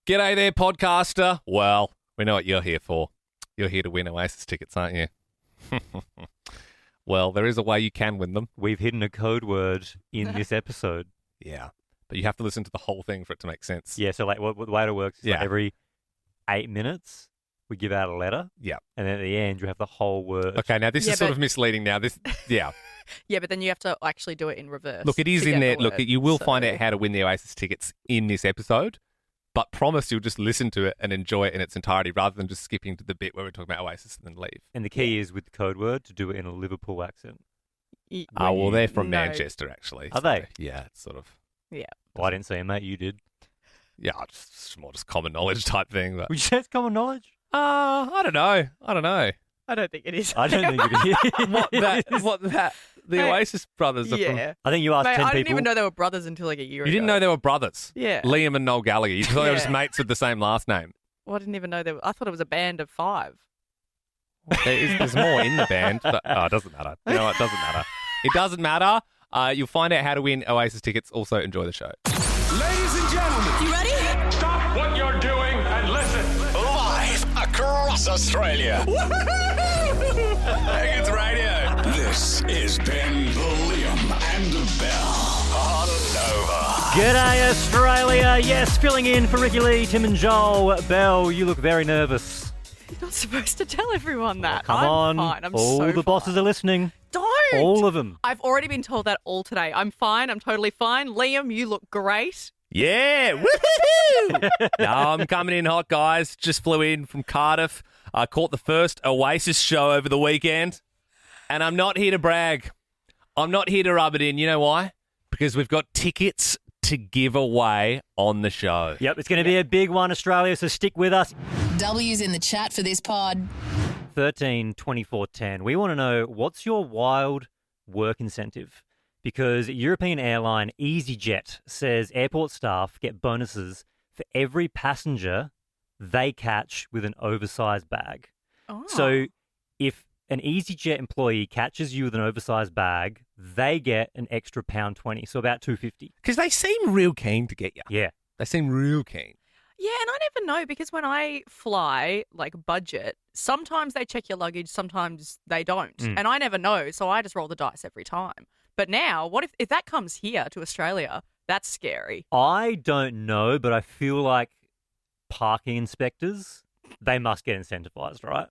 G'day there, podcaster. Well, we know what you're here for. You're here to win Oasis tickets, aren't you? Well, there is a way you can win them. We've hidden a code word in this episode. Yeah, but you have to listen to the whole thing for it to make sense. Yeah, so like what the way it works is like every 8 minutes we give out a letter. Yeah. And then at the end you have the whole word. Okay, now this is sort of misleading now. Yeah, but then you have to actually do it in reverse. Look, it is in there. Look, you will find out so- how to win the Oasis tickets in this episode, but promise you'll just listen to it and enjoy it in its entirety rather than just skipping to the bit where we're talking about Oasis and then leave. And the key is with the code word to do it in a Liverpool accent. Oh, well, they're from No. Manchester, actually. Are they? Yeah, it's sort of... Yeah. Well, I didn't see it, mate. You did. Yeah, it's more just common knowledge type thing. But... Would you say it's common knowledge? I don't know. I don't think it is. I don't think it is. The Oasis brothers are from... Yeah. I think you asked Mate, 10 I people. didn't even know they were brothers until like a year ago. You didn't know they were brothers? Yeah. Liam and Noel Gallagher. You thought they were just Yeah. mates with the same last name. Well, I didn't even know I thought it was a band of 5. There's more in the band, but it doesn't matter. You know what? It doesn't matter. It doesn't matter. You'll find out how to win Oasis tickets. Also, enjoy the show. Ladies and gentlemen, You ready? stop what you're doing and listen. Live across Australia. Higgins Radio. This is Ben, Liam, and Bell on Nova. G'day, Australia. Yes, filling in for Ricky Lee, Tim and Joel. Belle, you look very nervous. You're not supposed to tell everyone that. Come I'm on. fine. I'm All so the bosses fine. are listening. Don't. All of them. I've already been told that all today. I'm fine. I'm totally fine. Liam, you look great. Yeah, woohoo! No, I'm coming in hot, guys. Just flew in from Cardiff. I caught the first Oasis show over the weekend, and I'm not here to brag. I'm not here to rub it in. You know why? Because we've got tickets to give away on the show. Yep, it's going to be a big one, Australia, so stick with us. W's in the chat for this pod. 13 24 10. We want to know, what's your wild work incentive? Because European airline EasyJet says airport staff get bonuses for every passenger they catch with an oversized bag. Oh. So if an EasyJet employee catches you with an oversized bag, they get an extra £1.20, so about $2.50. Because they seem real keen to get you. Yeah. They seem real keen. Yeah, and I never know because when I fly, like budget, sometimes they check your luggage, sometimes they don't. And I never know, so I just roll the dice every time. But now, what if that comes here to Australia? That's scary. I don't know, but I feel like parking inspectors, they must get incentivized, right?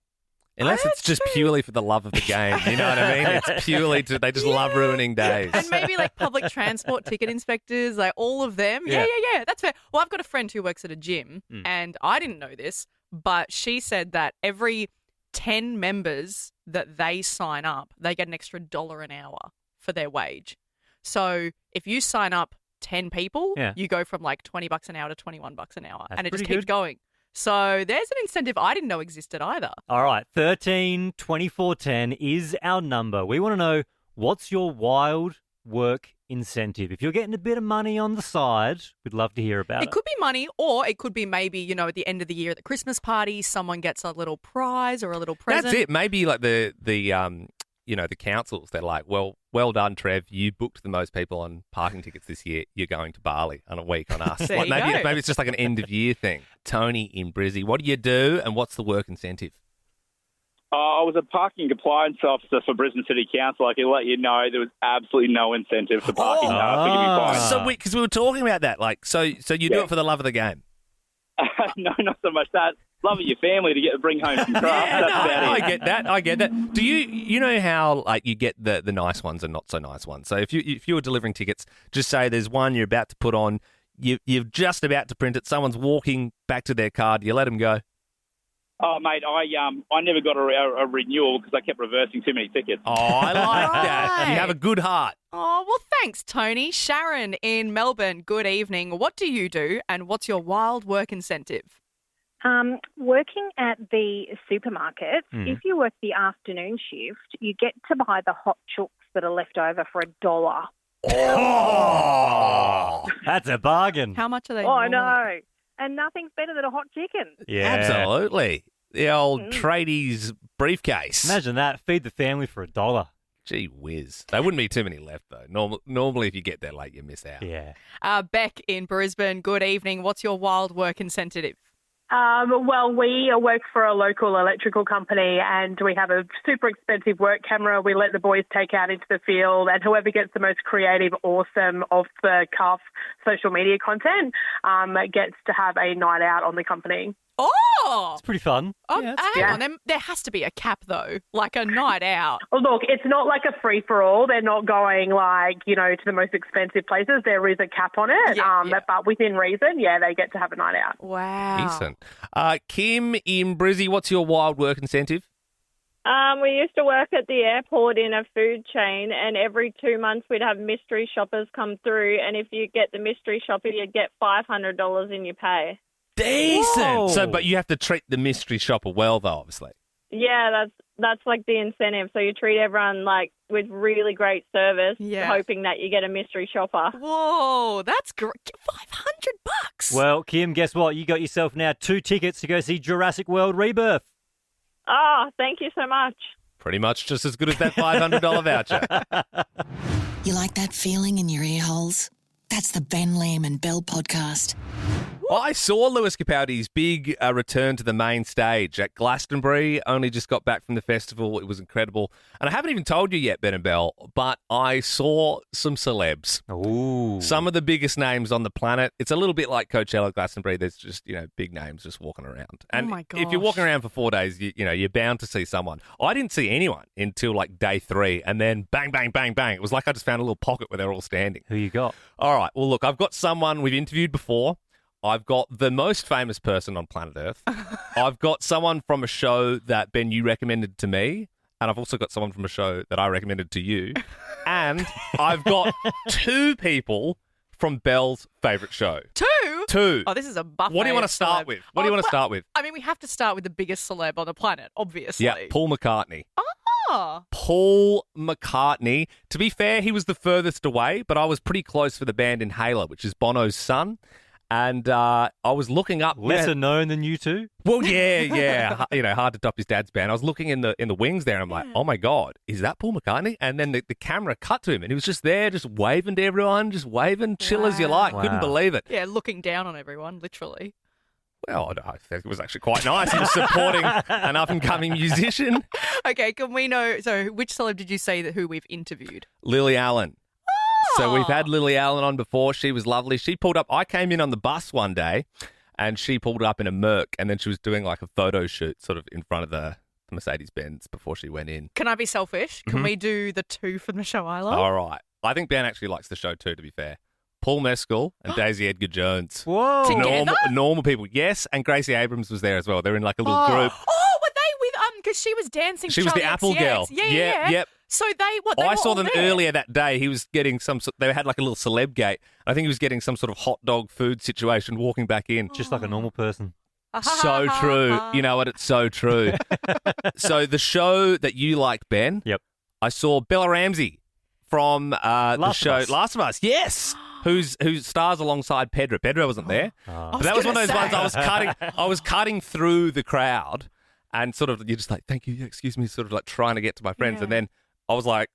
Unless it's just purely for the love of the game. You know what I mean? It's purely they just love ruining days. And maybe like public transport ticket inspectors, like all of them. Yeah, that's fair. Well, I've got a friend who works at a gym, and I didn't know this, but she said that every 10 members that they sign up, they get an extra $1 an hour for their wage. So if you sign up 10 people, you go from like $20 an hour to $21 an hour, That's and it just pretty keeps good. going. So there's an incentive I didn't know existed either. All right, 13 24 10 is our number. We want to know, what's your wild work incentive? If you're getting a bit of money on the side, we'd love to hear about it. It could be money, or it could be maybe, at the end of the year at the Christmas party, someone gets a little prize or a little present. That's it. Maybe like the councils, they're like, well done, Trev. You booked the most people on parking tickets this year. You're going to Bali on a week on us. There Like you go. maybe it's just like an end of year thing. Tony in Brizzy, what do you do and what's the work incentive? I was a parking compliance officer for Brisbane City Council. I can let you know there was absolutely no incentive for parking. For giving fines. So because we were talking about that, like, so you do it for the love of the game. No, not so much that. Love of your family to get to bring home some craft. That's about it. I get that. Do you know how like you get the nice ones and not so nice ones? So if you were delivering tickets, just say there's one you're about to put on, you're just about to print it. Someone's walking back to their car. Do you let them go? Oh, mate, I never got a renewal because I kept reversing too many tickets. Oh, I like that. Right. You have a good heart. Oh, well, thanks, Tony. Sharon in Melbourne, good evening. What do you do and what's your wild work incentive? Working at the supermarket, if you work the afternoon shift, you get to buy the hot chooks that are left over for $1. Oh, that's a bargain. How much are they? Oh, I normally? know. And nothing's better than a hot chicken. Yeah. Absolutely. The old tradies briefcase. Imagine that. Feed the family for $1. Gee whiz. There wouldn't be too many left, though. Normally, if you get there late, you miss out. Yeah. Beck in Brisbane, good evening. What's your wild work incentive? Well, we work for a local electrical company and we have a super expensive work camera. We let the boys take out into the field, and whoever gets the most creative, awesome, off-the-cuff social media content gets to have a night out on the company. Oh! It's pretty fun. Oh, Yeah, hang on. There has to be a cap, though, like a night out. Oh, look, it's not like a free-for-all. They're not going, to the most expensive places. There is a cap on it. But within reason, they get to have a night out. Wow. Decent. Kim in Brizzy, what's your wild work incentive? We used to work at the airport in a food chain, and every 2 months we'd have mystery shoppers come through, and if you get the mystery shopper, you'd get $500 in your pay. Decent. Whoa. So, but you have to treat the mystery shopper well, though, obviously. Yeah, that's like the incentive. So you treat everyone with really great service, hoping that you get a mystery shopper. Whoa, that's great. $500. Well, Kim, guess what? You got yourself now 2 tickets to go see Jurassic World Rebirth. Oh, thank you so much. Pretty much just as good as that $500 voucher. You like that feeling in your ear holes? That's the Ben, Liam and Bell podcast. I saw Lewis Capaldi's big return to the main stage at Glastonbury. Only just got back from the festival. It was incredible. And I haven't even told you yet, Ben and Bell, but I saw some celebs. Ooh. Some of the biggest names on the planet. It's a little bit like Coachella, Glastonbury. There's just, big names just walking around. And my if you're walking around for 4 days, you're bound to see someone. I didn't see anyone until day 3, and then bang, bang, bang, bang. It was like I just found a little pocket where they're all standing. Who you got? All right. Well, look, I've got someone we've interviewed before. I've got the most famous person on planet Earth. I've got someone from a show that, Ben, you recommended to me. And I've also got someone from a show that I recommended to you. And I've got 2 people from Belle's favourite show. 2? Oh, this is a buffet. What do you want to start with? What do you want to start with? I mean, we have to start with the biggest celeb on the planet, obviously. Yeah, Paul McCartney. Oh. Paul McCartney. To be fair, he was the furthest away, but I was pretty close for the band Inhaler, which is Bono's son. And I was looking up Lesser known than you two? Well, yeah. Hard to top his dad's band. I was looking in the wings there, and I'm like, oh my God, is that Paul McCartney? And then the camera cut to him, and he was just there, just waving to everyone, just waving, chill as you like. Wow. Couldn't believe it. Yeah, looking down on everyone, literally. Well, I think it was actually quite nice. He was supporting an up-and-coming musician. Okay, can we know, so which celeb did you say who we've interviewed? Lily Allen. So we've had Lily Allen on before. She was lovely. She pulled up. I came in on the bus one day, and she pulled up in a Merc, and then she was doing like a photo shoot sort of in front of the Mercedes-Benz before she went in. Can I be selfish? Can we do the 2 from the show I love? All right. I think Ben actually likes the show too, to be fair. Paul Mescal and Daisy Edgar Jones. Whoa. Together? Normal people. Yes, and Gracie Abrams was there as well. They're in like a little group. Oh, were they with, because she was dancing. She was the Charlie Apple XCX. girl. Yeah. Yep. So they were I saw all them there. earlier that day. He was getting they had like a little celeb gate. I think he was getting some sort of hot dog food situation walking back in. Just like a normal person. So true. You know what? It's so true. So the show that you like, Ben. Yep. I saw Bella Ramsey from the show Last of Us. Yes. Who stars alongside Pedro. Pedro wasn't there. But that was one of those ones I was cutting through the crowd, and sort of you're just like, thank you, yeah, excuse me, sort of like trying to get to my friends, and then I was like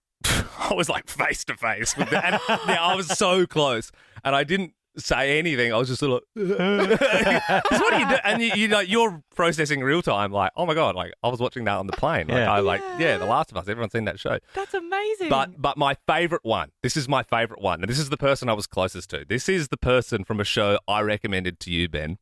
face to face with them, and I was so close, and I didn't say anything. I was just sort of like, 'cause what do you do? And you're processing real time, like, oh my God, like I was watching that on the plane. Like The Last of Us. Everyone's seen that show. That's amazing. But my favourite one, this is my favourite one, and this is the person I was closest to. This is the person from a show I recommended to you, Ben.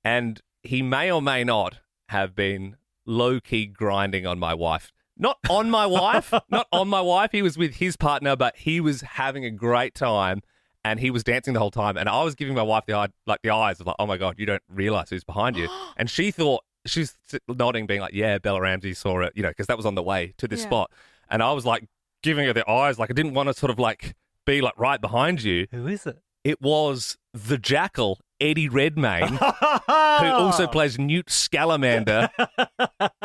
And he may or may not have been low-key grinding on my wife. Not on my wife. Not on my wife. He was with his partner, but he was having a great time. And he was dancing the whole time, and I was giving my wife the eyes of like, oh my God, you don't realise who's behind you. And she thought, she's nodding, being like, yeah, Bella Ramsey saw it, because that was on the way to this spot. And I was like giving her the eyes, like I didn't want to sort of like be like right behind you. Who is it? It was the Jackal, Eddie Redmayne, who also plays Newt Scamander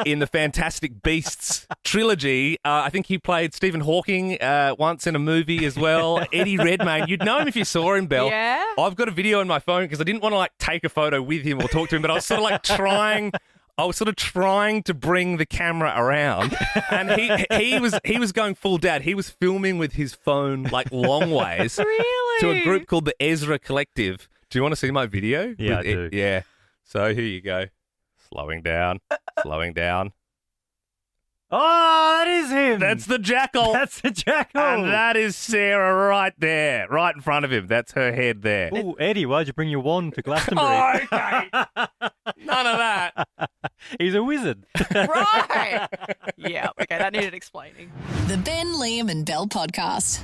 in the Fantastic Beasts trilogy. I think he played Stephen Hawking once in a movie as well. Eddie Redmayne, you'd know him if you saw him, Belle. Yeah. I've got a video on my phone because I didn't want to like take a photo with him or talk to him, but I was sort of like trying. I was sort of trying to bring the camera around, and he was going full dad. He was filming with his phone like long ways Really? to a group called the Ezra Collective. Do you want to see my video? Yeah, With I do. Yeah. So here you go. Slowing down. Slowing down. Oh, that is him. That's the jackal. That's the jackal. And that is Sarah right there, right in front of him. That's her head there. Oh, Eddie, why'd you bring your wand to Glastonbury? Okay. None of that. He's a wizard. Right. Yeah, okay, that needed explaining. The Ben, Liam and Bell podcast.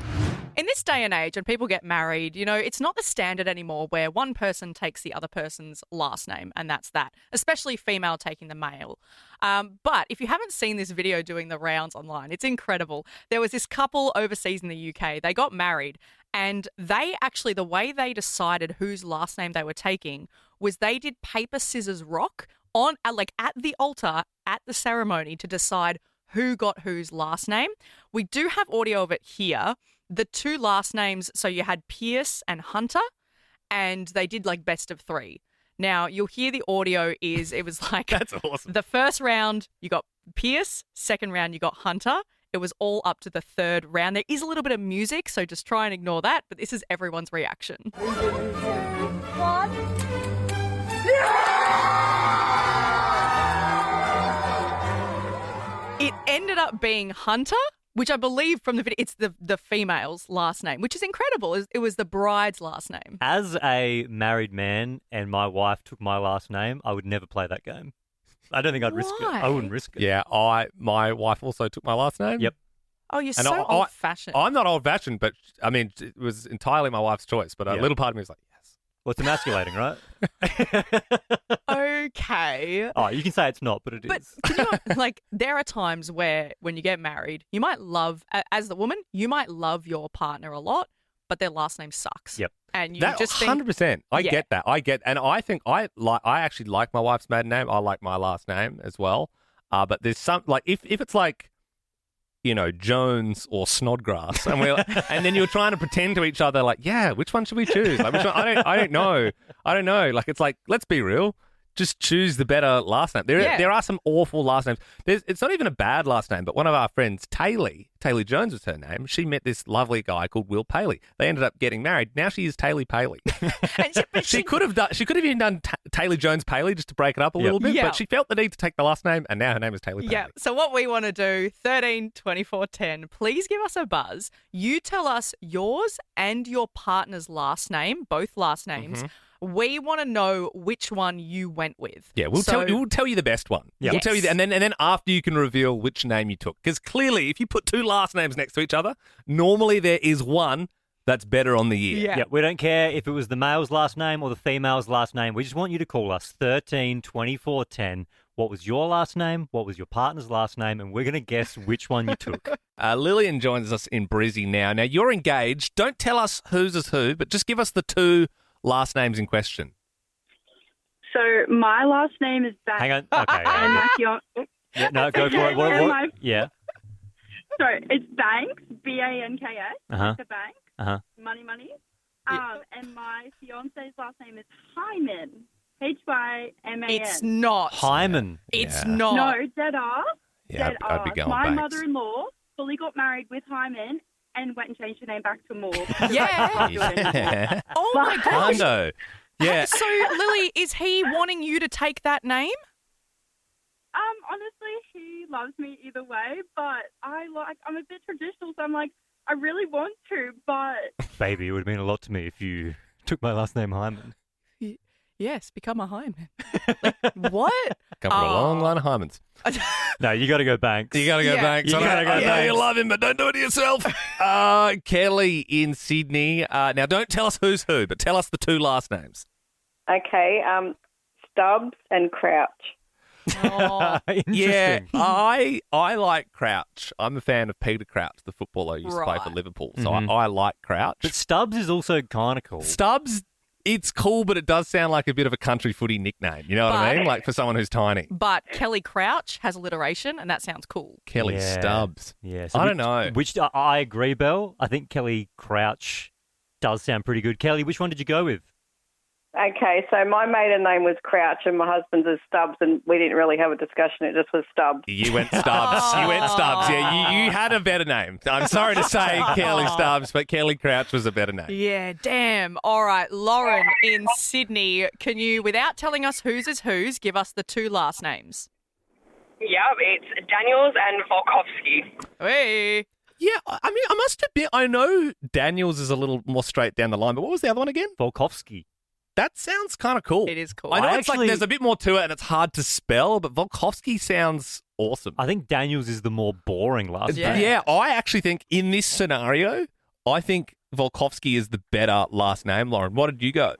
In this day and age, when people get married, you know, it's not the standard anymore where one person takes the other person's last name, and that's that, especially female taking the male. But if you haven't seen this video doing the rounds online, it's incredible. There was this couple overseas in the UK. They got married, and they actually, the way they decided whose last name they were taking was they did paper, scissors, rock on, like at the altar at the ceremony to decide who got whose last name. We do have audio of it here. The two last names, so you had Pierce and Hunter, and they did like best of three. Now, you'll hear the audio it was like... That's awesome. The first round, you got Pierce. Second round, you got Hunter. It was all up to the third round. There is a little bit of music, so just try and ignore that, but this is everyone's reaction. It ended up being Hunter, which I believe from the video, it's the female's last name, which is incredible. It was the bride's last name. As a married man and my wife took my last name, I would never play that game. I don't think I'd risk it. I wouldn't risk it. Yeah, my wife also took my last name. Yep. Oh, you're And so old-fashioned. I'm not old-fashioned, but I mean, it was entirely my wife's choice. But a Yeah. little part of me was like, yes. Well, it's emasculating, right? Okay. Oh, you can say it's not, but it is. But can you, like, there are times where when you get married, you might love, as the woman, you might love your partner a lot, but their last name sucks. Yep. And you That just think, 100%. I Yeah. get that. And I think I actually like my wife's maiden name. I like my last name as well. But there's some like if it's like, you know, Jones or Snodgrass, and then you're trying to pretend to each other like, yeah, which one should we choose? Like, which one? I don't know. Like, it's like, let's be real. Just choose the better last name. There are some awful last names. It's not even a bad last name, but one of our friends, Taylor Jones was her name. She met this lovely guy called Will Paley. They ended up getting married. Now she is Taylor Paley. She could have even done Taylor Jones Paley just to break it up a little bit, Yeah. but she felt the need to take the last name, and now her name is Taylor Paley. Yeah. So what we want to do, 13 24 10, please give us a buzz. You tell us yours and your partner's last name, both last names. Mm-hmm. We want to know which one you went with. Yeah, we'll tell you the best one. Yeah. We'll tell you, and then after you can reveal which name you took, because clearly, if you put two last names next to each other, normally there is one that's better on the year. Yeah. We don't care if it was the male's last name or the female's last name. We just want you to call us 13 24 10. What was your last name? What was your partner's last name? And we're going to guess which one you took. Lillian joins us in Brizzy now. Now you're engaged. Don't tell us whose is who, but just give us the two last names in question. So my last name is Banks. Hang on. Okay. And my fiance. Yeah, no, go for it. What? Yeah. So it's Banks, Banks. Uh-huh. The Banks. Uh-huh. Money. And my fiance's last name is Hyman. Hyman. It's not. Hyman. It's Yeah. not. No, dead ass. Yeah, Dead I'd be ass. going My Banks. mother-in-law fully got married with Hyman and went and changed her name back to Moore. Yeah. Yeah. Oh my gosh. Hundo. Yeah. So, Lily, is he wanting you to take that name? Honestly, he loves me either way, but I'm a bit traditional, so I'm like, I really want to, but Baby, it would have mean a lot to me if you took my last name Hyman. Yes, become a Hyman. Like, what? Come from a long line of Hymans. No, you got to go Banks. You got to go Yeah. Banks. You gotta go I know Banks. you love him, but don't do it to yourself. Kelly in Sydney. Now, don't tell us who's who, but tell us the two last names. Okay, Stubbs and Crouch. Oh, Interesting. Yeah, I like Crouch. I'm a fan of Peter Crouch, the footballer who used to play for Right. Liverpool. So Mhm. I like Crouch. But Stubbs is also kind of cool. Stubbs, it's cool, but it does sound like a bit of a country footy nickname. You know what I But- mean? Like for someone who's tiny. but Kelly Crouch has alliteration, and that sounds cool. Kelly Yeah. Stubbs. Yeah, I don't know. Which I agree, Belle. I think Kelly Crouch does sound pretty good. Kelly, which one did you go with? Okay, so my maiden name was Crouch and my husband's is Stubbs, and we didn't really have a discussion. It just was Stubbs. You went Stubbs. You went Stubbs. Yeah, you had a better name. I'm sorry to say Kelly Stubbs, but Kelly Crouch was a better name. Yeah, damn. All right, Lauren in Sydney, can you, without telling us whose is whose, give us the two last names? Yeah, it's Daniels and Volkovsky. Hey. Yeah, I mean, I must admit, I know Daniels is a little more straight down the line, but what was the other one again? Volkovsky. That sounds kind of cool. It is cool. I know it's like there's a bit more to it and it's hard to spell, but Volkovsky sounds awesome. I think Daniels is the more boring last name. Yeah, I actually think in this scenario, I think Volkovsky is the better last name. Lauren, what did you go?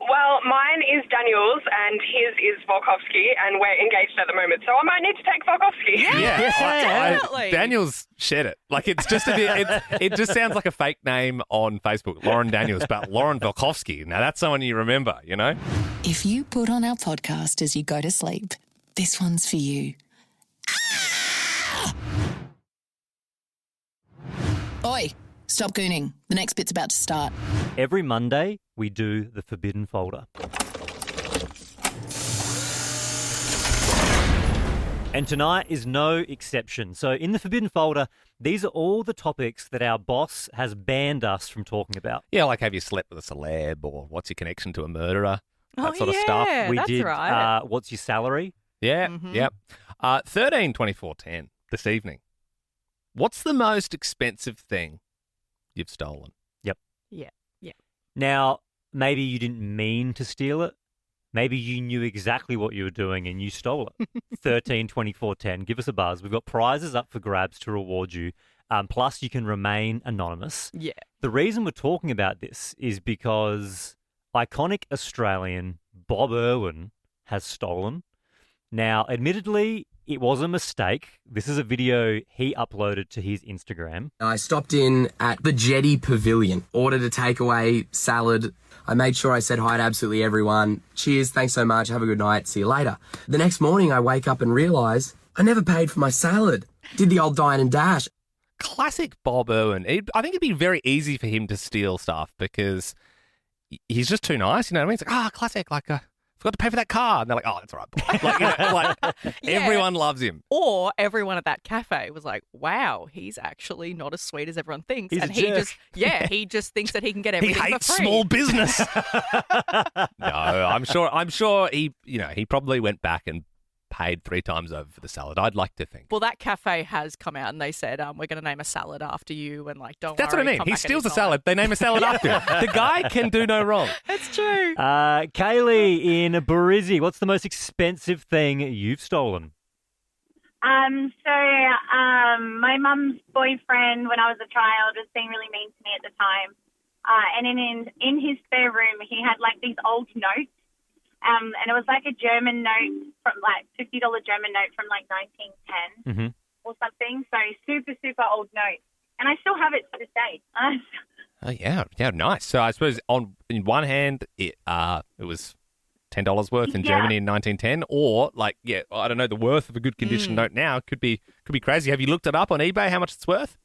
Well, mine is Daniels and his is Volkovsky, and we're engaged at the moment, so I might need to take Volkovsky. Definitely. Daniels shed it. Like, it's just a bit, it just sounds like a fake name on Facebook, Lauren Daniels, but Lauren Volkovsky. Now, that's someone you remember, you know? If you put on our podcast as you go to sleep, this one's for you. Oi, stop gooning. The next bit's about to start. Every Monday, we do the Forbidden Folder. And tonight is no exception. So in the Forbidden Folder, these are all the topics that our boss has banned us from talking about. Yeah, like have you slept with a celeb or what's your connection to a murderer? That sort of yeah, stuff. We that's did right. What's Your Salary? Yeah, Mhm. yep. 13/24/10 this evening. What's the most expensive thing you've stolen? Yep. Yeah, yeah. Now, maybe you didn't mean to steal it. Maybe you knew exactly what you were doing and you stole it. 13/24/10. Give us a buzz. We've got prizes up for grabs to reward you. Plus, you can remain anonymous. Yeah. The reason we're talking about this is because iconic Australian Bob Irwin has stolen. Now, admittedly, it was a mistake. This is a video he uploaded to his Instagram. I stopped in at the Jetty Pavilion, ordered a takeaway salad. I made sure I said hi to absolutely everyone. Cheers, thanks so much, have a good night, see you later. The next morning I wake up and realise I never paid for my salad. Did the old dine and dash. Classic Bob Irwin. I think it'd be very easy for him to steal stuff because he's just too nice, you know what I mean? It's like, classic, like forgot to pay for that car. And they're like, oh, that's all right, Bob. Like, you know, like everyone loves him. Or everyone at that cafe was like, wow, he's actually not as sweet as everyone thinks. He's and a he jerk. just, he just thinks that he can get He everything hates for free. small business. No, I'm sure he probably went back and paid 3 times over for the salad. I'd like to think. Well, that cafe has come out and they said, we're going to name a salad after you and don't That's worry. what I mean. come He back steals a anytime. salad. They name a salad after him. The guy can do no wrong. That's true. Kaylee in Barizzi, what's the most expensive thing you've stolen? My mum's boyfriend, when I was a child, was being really mean to me at the time. And in his spare room, he had like these old notes. And it was like a German note from like $50 German note from like 1910 or something. So super, super old note. And I still have it to this day. Oh yeah, nice. So I suppose in one hand it was $10 worth in Germany in 1910, or I don't know, the worth of a good condition note now could be crazy. Have you looked it up on eBay how much it's worth?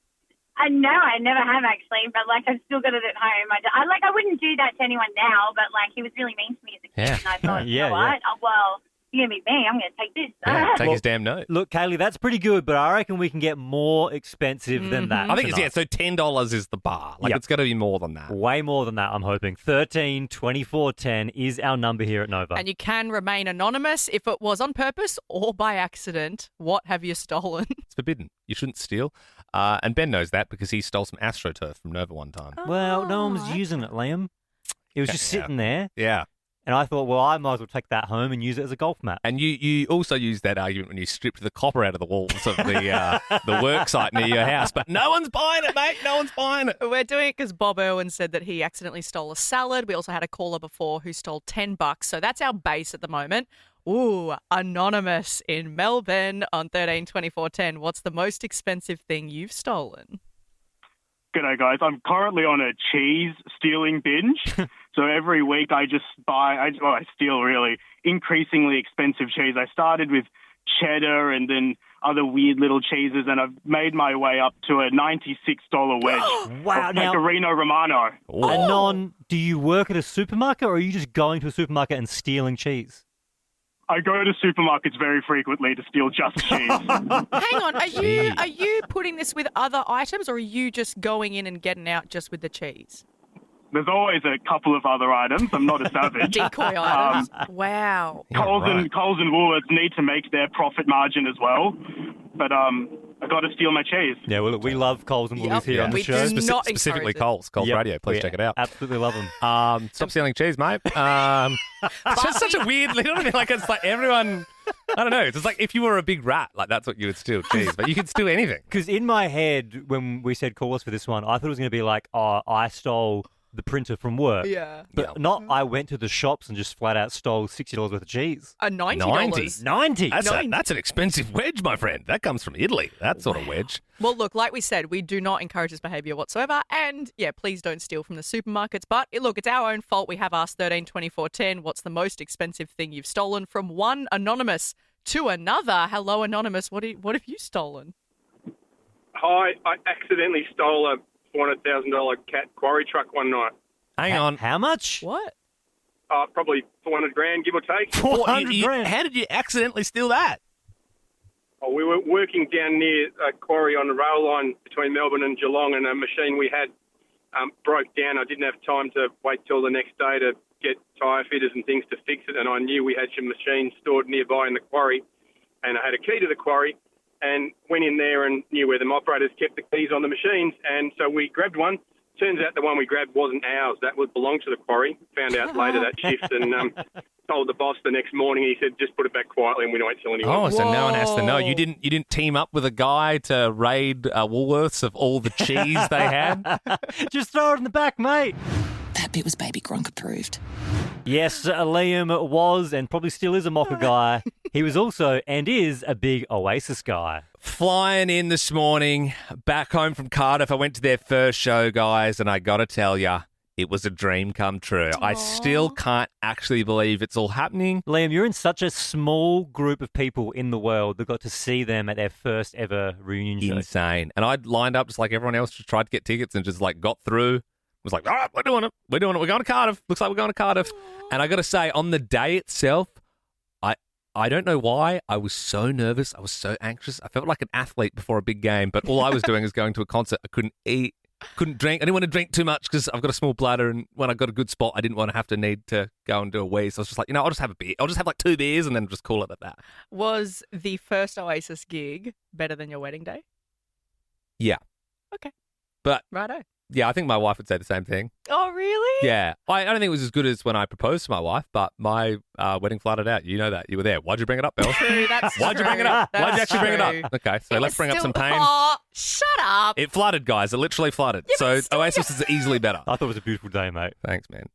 No, I never have actually, but like I've still got it at home. I wouldn't do that to anyone now, but like he was really mean to me as a kid, and I thought, you know what? Oh, well, you're gonna be me. I'm gonna take this. Yeah, take his damn note. Look, Kaylee, that's pretty good, but I reckon we can get more expensive than that. I think tonight. so $10 is the bar. Like it's got to be more than that. Way more than that, I'm hoping. 13/24/10 is our number here at Nova. And you can remain anonymous if it was on purpose or by accident. What have you stolen? It's forbidden. You shouldn't steal. And Ben knows that because he stole some AstroTurf from Nova one time. Well, no one was using it, Liam. It was just sitting there. Yeah. And I thought, well, I might as well take that home and use it as a golf mat. And you also used that argument when you stripped the copper out of the walls of the work site near your house. But no one's buying it, mate. No one's buying it. We're doing it because Bob Irwin said that he accidentally stole a salad. We also had a caller before who stole $10. So that's our base at the moment. Ooh, anonymous in Melbourne on 13/24/10. What's the most expensive thing you've stolen? G'day, guys. I'm currently on a cheese stealing binge. So every week I just I steal really increasingly expensive cheese. I started with cheddar and then other weird little cheeses, and I've made my way up to a $96 wedge. Wow, of now- Pecorino Romano. Anon, do you work at a supermarket or are you just going to a supermarket and stealing cheese? I go to supermarkets very frequently to steal just cheese. Hang on, are you putting this with other items, or are you just going in and getting out just with the cheese? There's always a couple of other items. I'm not a savage. Decoy items. Wow. Coles and Woolworths need to make their profit margin as well, but I got to steal my cheese. Yeah, well, we love Coles and Woolies here on the show. Specifically Coles Radio. Please check it out. Absolutely love them. Stop stealing cheese, mate. It's just such a weird, you know what I mean? Like, it's like everyone, I don't know. It's just like if you were a big rat, like that's what you would steal, cheese. But you could steal anything. Because in my head, when we said call us for this one, I thought it was going to be like, oh, I stole the printer from work. Yeah. But not I went to the shops and just flat out stole $60 worth of cheese. $90. 90. That's an expensive wedge, my friend. That comes from Italy, that sort of wedge. Well, look, like we said, we do not encourage this behaviour whatsoever. And, yeah, please don't steal from the supermarkets. But, look, it's our own fault. We have asked 13 24 10, what's the most expensive thing you've stolen? From one anonymous to another. Hello, anonymous. What have you stolen? Hi, I accidentally stole a $400,000 cat quarry truck one night. Hang on. How much? What? Probably 400 grand, give or take. 400 grand? How did you accidentally steal that? Oh, we were working down near a quarry on the rail line between Melbourne and Geelong, and a machine we had broke down. I didn't have time to wait till the next day to get tyre fitters and things to fix it, and I knew we had some machines stored nearby in the quarry, and I had a key to the quarry, and went in there and knew where the operators kept the keys on the machines, and so we grabbed one. Turns out the one we grabbed wasn't ours. That would belong to the quarry. Found out later that shift, and told the boss the next morning. He said, just put it back quietly and we won't tell anyone. Oh, so no one has to know. You didn't team up with a guy to raid Woolworths of all the cheese they had? Just throw it in the back, mate. That bit was Baby Gronk approved. Yes, Liam was and probably still is a mocha guy. He was also and is a big Oasis guy. Flying in this morning, back home from Cardiff. I went to their first show, guys, and I got to tell you, it was a dream come true. Aww. I still can't actually believe it's all happening. Liam, you're in such a small group of people in the world that got to see them at their first ever reunion show. Insane. And I'd lined up just like everyone else, just tried to get tickets and just like got through. Was like, all right, we're doing it. We're going to Cardiff. Looks like we're going to Cardiff. And I got to say, on the day itself, I don't know why, I was so nervous. I was so anxious. I felt like an athlete before a big game, but all I was doing is going to a concert. I couldn't eat, couldn't drink. I didn't want to drink too much because I've got a small bladder, and when I got a good spot, I didn't want to need to go and do a wee. So I was just like, I'll just have a beer. I'll just have like 2 beers and then just call it at that. Was the first Oasis gig better than your wedding day? Yeah. Okay. But righto. Yeah, I think my wife would say the same thing. Oh, really? Yeah. I don't think it was as good as when I proposed to my wife, but my wedding flooded out. You know that. You were there. Why'd you bring it up, Belle? True, that's Why'd you true. bring it up? That's Why'd you actually bring it true. up? Okay, so let's bring up some pain. Oh, shut up. It flooded, guys. It literally flooded. Yeah, so Oasis is easily better. I thought it was a beautiful day, mate. Thanks, man.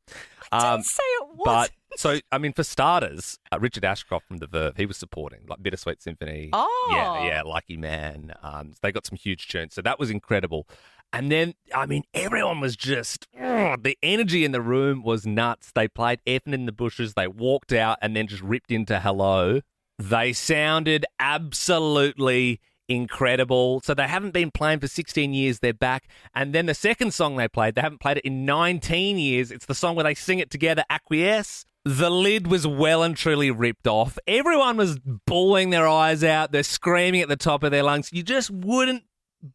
I didn't say it was. But, so, I mean, for starters, Richard Ashcroft from The Verve, he was supporting, like Bittersweet Symphony. Oh. Yeah, Lucky Man. They got some huge tunes, so that was incredible. And then, I mean, everyone was just, the energy in the room was nuts. They played Effin' in the Bushes. They walked out and then just ripped into Hello. They sounded absolutely incredible. So they haven't been playing for 16 years. They're back. And then the second song they played, they haven't played it in 19 years. It's the song where they sing it together, Acquiesce. The lid was well and truly ripped off. Everyone was bawling their eyes out. They're screaming at the top of their lungs. You just wouldn't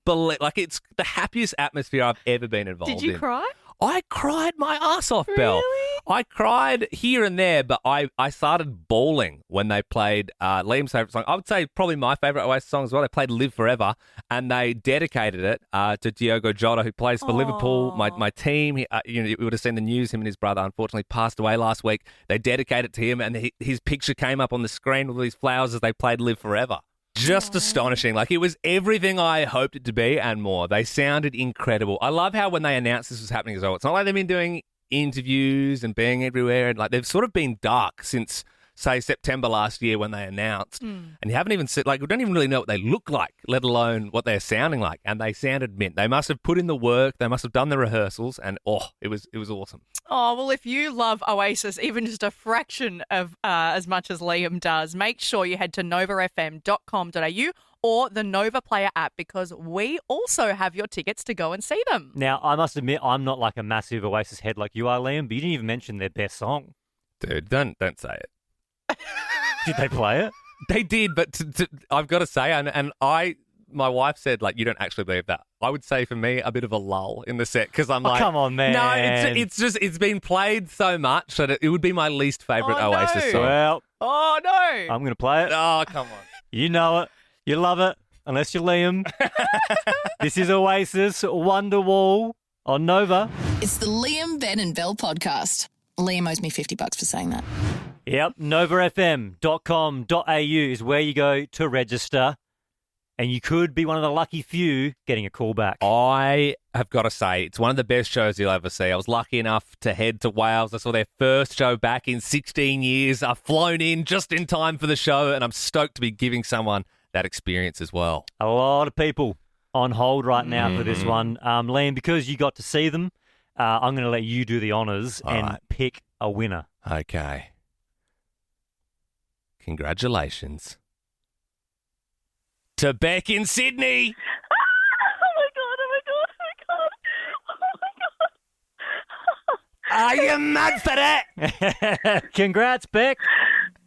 believe, like, it's the happiest atmosphere I've ever been involved in. Did you cry? I cried my ass off, Belle. I cried here and there, but I started bawling when they played Liam's favourite song. I would say probably my favourite Oasis song as well. They played Live Forever, and they dedicated it to Diogo Jota, who plays for Liverpool, my team. You would have seen the news. Him and his brother, unfortunately, passed away last week. They dedicated it to him, and his picture came up on the screen with these flowers as they played Live Forever. Just astonishing. Like, it was everything I hoped it to be and more. They sounded incredible. I love how when they announced this was happening as well, it's not like they've been doing interviews and being everywhere. And like, they've sort of been dark since, say, September last year when they announced. And you haven't even said, like, we don't even really know what they look like, let alone what they're sounding like. And they sounded mint. They must have put in the work. They must have done the rehearsals. And, it was awesome. Oh, well, if you love Oasis, even just a fraction of as much as Liam does, make sure you head to novafm.com.au or the Nova Player app because we also have your tickets to go and see them. Now, I must admit, I'm not like a massive Oasis head like you are, Liam, but you didn't even mention their best song. Dude, don't say it. Did they play it? They did, but I've got to say, my wife said, like, you don't actually believe that. I would say for me, a bit of a lull in the set because I'm like, come on, man. No, it's been played so much that it would be my least favourite Oasis song. Well, oh no, I'm going to play it. Oh, come on. You know it. You love it, unless you're Liam. This is Oasis, Wonderwall on Nova. It's the Liam, Ben and Bell podcast. Liam owes me $50 for saying that. Yep, novafm.com.au is where you go to register. And you could be one of the lucky few getting a call back. I have got to say, it's one of the best shows you'll ever see. I was lucky enough to head to Wales. I saw their first show back in 16 years. I've flown in just in time for the show, and I'm stoked to be giving someone that experience as well. A lot of people on hold right now for this one. Liam, because you got to see them, I'm going to let you do the honours and pick a winner. Okay. Congratulations to Beck in Sydney. Are you mad for that? Congrats, Beck.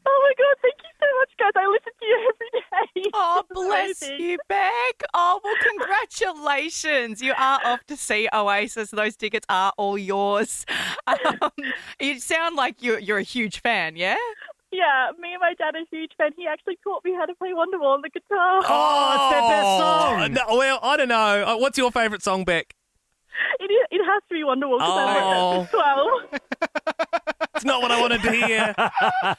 Oh my God, thank you so much, guys. I listen to you every day. Oh, bless you, Beck. Oh, well, congratulations. You are off to see Oasis. Those tickets are all yours. You sound like you're a huge fan, yeah? Yeah, me and my dad are huge fan. He actually taught me how to play Wonderwall on the guitar. Oh, it's their best song. No, well, I don't know. What's your favourite song, Beck? It has to be Wonderwall because I learned it as well. It's not what I wanted to hear.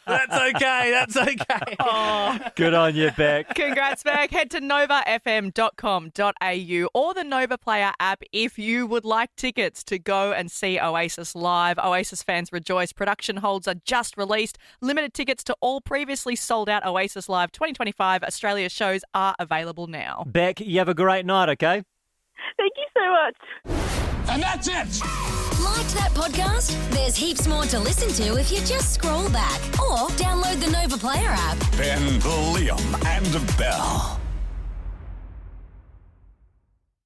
That's okay. Oh. Good on you, Beck. Congrats, Beck. Head to novafm.com.au or the Nova Player app if you would like tickets to go and see Oasis live. Oasis fans rejoice. Production holds are just released. Limited tickets to all previously sold out Oasis Live 2025 Australia shows are available now. Beck, you have a great night, okay? Thank you so much. And that's it. Liked that podcast? There's heaps more to listen to if you just scroll back or download the Nova Player app. Ben, Liam, and Bell.